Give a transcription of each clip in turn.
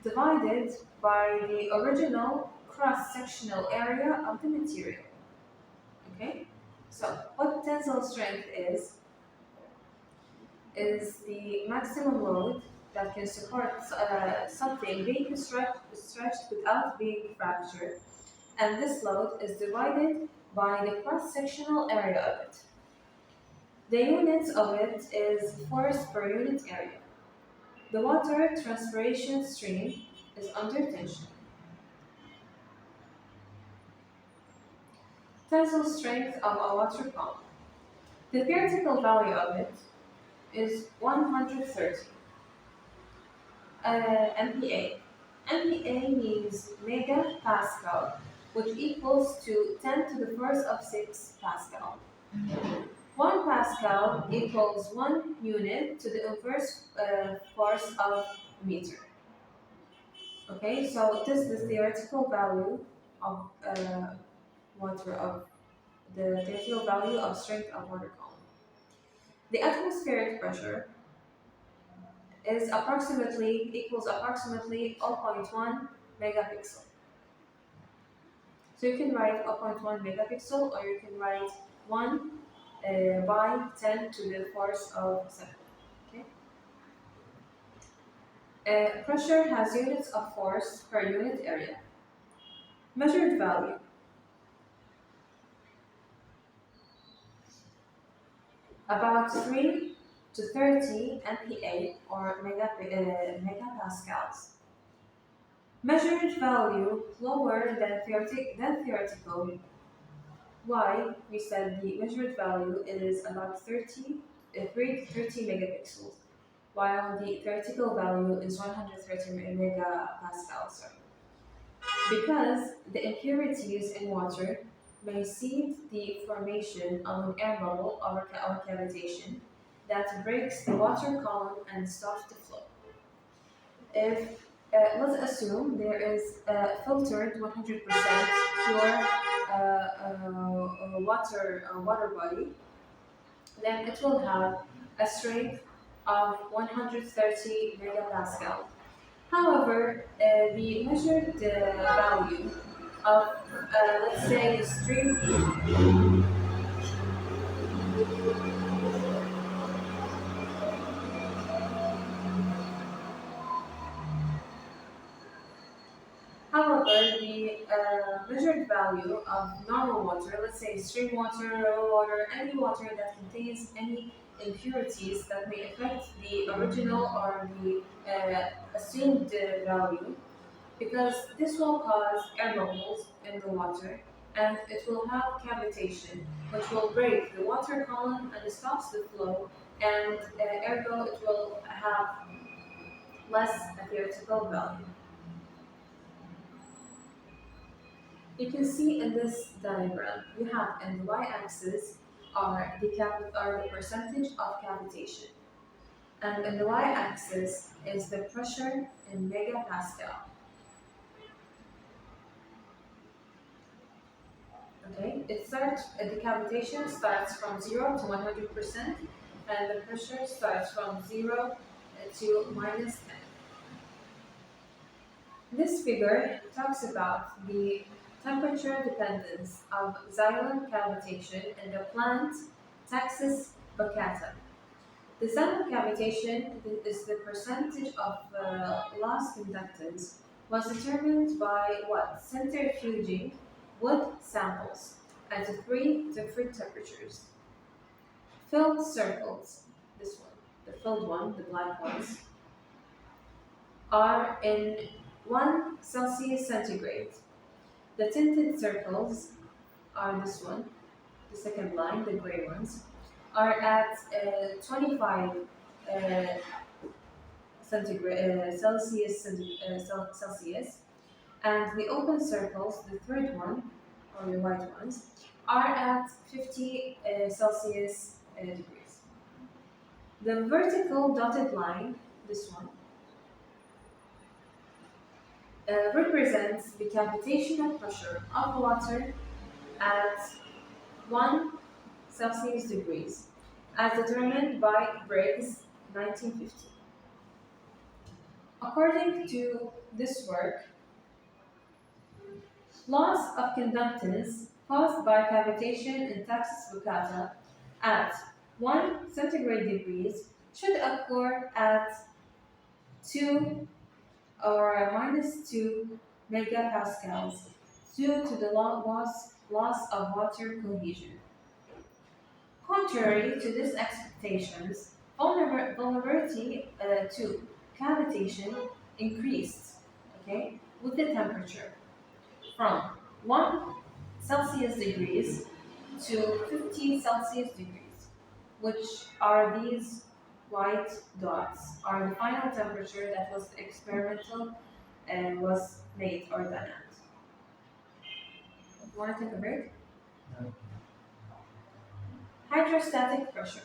divided by the original cross-sectional area of the material. Okay? So, what tensile strength is the maximum load that can support something being stretched without being fractured, and this load is divided by the cross-sectional area of it. The unit of it is force per unit area. The water transpiration stream is under tension. Tensile strength of a water pump. The theoretical value of it is 130 MPa. MPa means megapascal, which equals to 10 to the force of 6 Pascal. 1 Pascal equals 1 unit to the inverse force of meter. Okay, so this is the theoretical value of water of the theoretical value of strength of water column. The atmospheric pressure is equals approximately 0.1 megapixel. So you can write 0.1 megapixel, or you can write 1 by 10 to the force of 7. Okay? Pressure has units of force per unit area. Measured value. About 3 to 30 MPa or megapascals. Measured value lower than theoretical. Why? We said the measured value is about 3 to 30 megapixels, while the theoretical value is 130 megapascals. Because the impurities in water may seed the formation of an air bubble or cavitation that breaks the water column and stops the flow. If let's assume there is a filtered 100% pure water body, then it will have a strength of 130 megapascal. However, the measured value of, let's say, stream. However, the measured value of normal water, let's say stream water, raw water, any water that contains any impurities that may affect the original or the assumed value, because this will cause air bubbles in the water and it will have cavitation, which will break the water column and stops the flow, and ergo it will have less theoretical value. You can see in this diagram, you have in the y-axis are the percentage of cavitation, and in the y-axis is the pressure in megapascal. Okay, the cavitation starts from 0 to 100%, and the pressure starts from 0 to minus 10. This figure talks about the temperature dependence of xylem cavitation in the plant Taxus baccata. The xylem cavitation is the percentage of loss conductance was determined by what? Centrifuging wood samples at 3 different temperatures. Filled circles, this one, the filled one, the black ones, are in 1 Celsius centigrade. The tinted circles are this one, the second line, the gray ones, are at 25 Celsius, and the open circles, the third one, or the white ones, are at 50 Celsius degrees. The vertical dotted line, this one, represents the cavitational pressure of water at 1 Celsius degrees, as determined by Briggs 1950. According to this work, loss of conductance caused by cavitation in taxus baccata at 1 centigrade degrees should occur at 2 or minus 2 megapascals due to the loss of water cohesion. Contrary to these expectations, vulnerability to cavitation increased, okay, with the temperature from 1 Celsius degrees to 15 Celsius degrees, which are these white dots, are the final temperature that was experimental and was made or done at. Want to take a break? Hydrostatic pressure.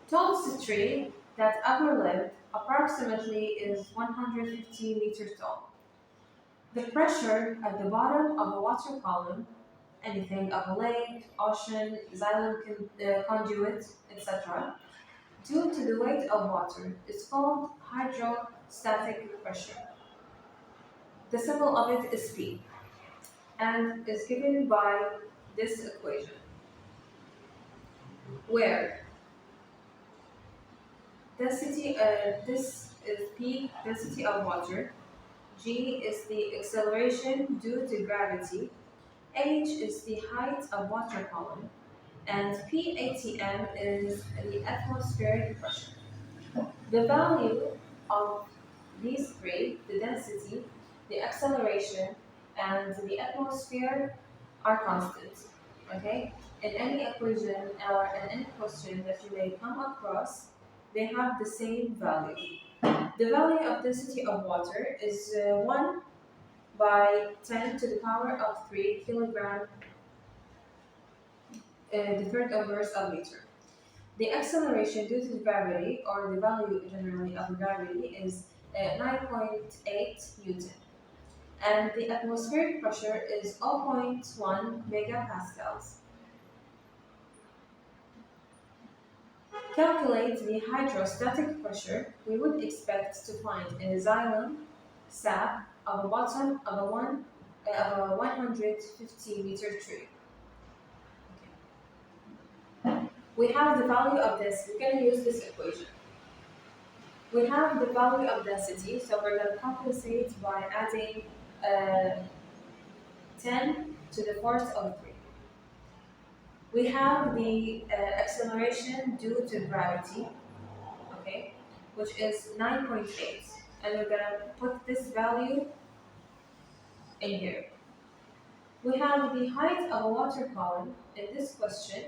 Tallest tree that ever lived approximately is 150 meters tall. The pressure at the bottom of a water column, anything of a lake, ocean, xylem conduit, etc., due to the weight of water, is called hydrostatic pressure. The symbol of it is P and is given by this equation, where this is P, density of water, G is the acceleration due to gravity, H is the height of water column, and PATM is the atmospheric pressure. The value of these three, the density, the acceleration, and the atmosphere, are constant. Okay? In any equation or in any question that you may come across, they have the same value. The value of density of water is 1 by 10 to the power of 3 kilogram, the third inverse of meter. The acceleration due to gravity, or the value generally of gravity, is 9.8 Newton. And the atmospheric pressure is 0.1 megapascals. Calculate the hydrostatic pressure we would expect to find in a xylem sap of a bottom of a 150 meter tree. Okay. We have the value of this. We're going to use this equation. We have the value of density, so we're going to compensate by adding 10 to the fourth of 3. We have the acceleration due to gravity, okay, which is 9.8, and we're going to put this value in here. We have the height of a water column. In this question,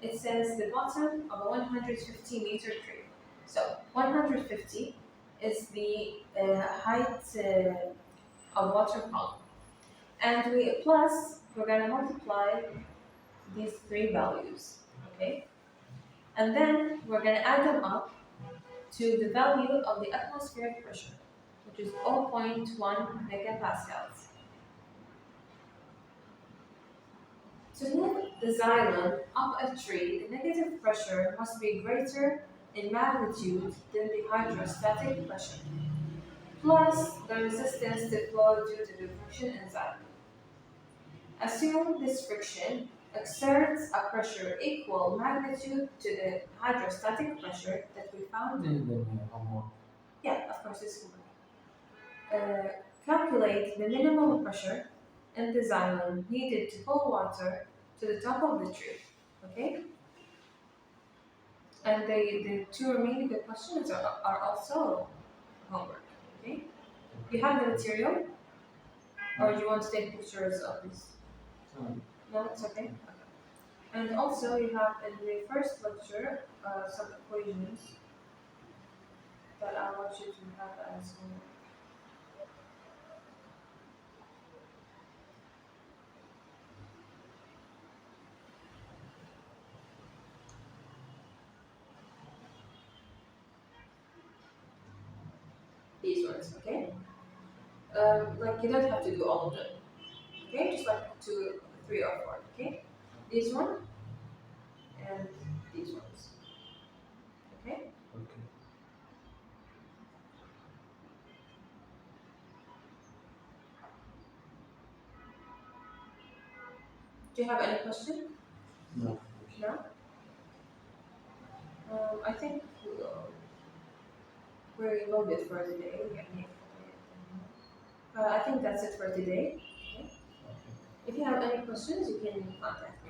it says the bottom of a 150 meter tree. So 150 is the height of water column. And we're going to multiply these three values, okay? And then we're going to add them up to the value of the atmospheric pressure, which is 0.1 megapascals. To move the xylem up a tree, the negative pressure must be greater in magnitude than the hydrostatic pressure, plus the resistance to flow due to the friction in xylem. Assume this friction exerts a pressure equal magnitude to the hydrostatic pressure that we found. Yeah, of course, this will calculate the minimum pressure in the xylem needed to pull water to the top of the tree. Okay? And the two remaining questions are also homework. Okay? You have the material, or do you want to take pictures of this? No, it's okay. And also, you have in the first lecture some equations that I want you to have as homework. These ones, okay? Like you don't have to do all of them, okay? Just like 2, 3, or 4, okay? These one and these ones, okay? Do you have any question? No. No? I think we're good for today. I think that's it for today. Okay. Okay. If you have any questions, you can contact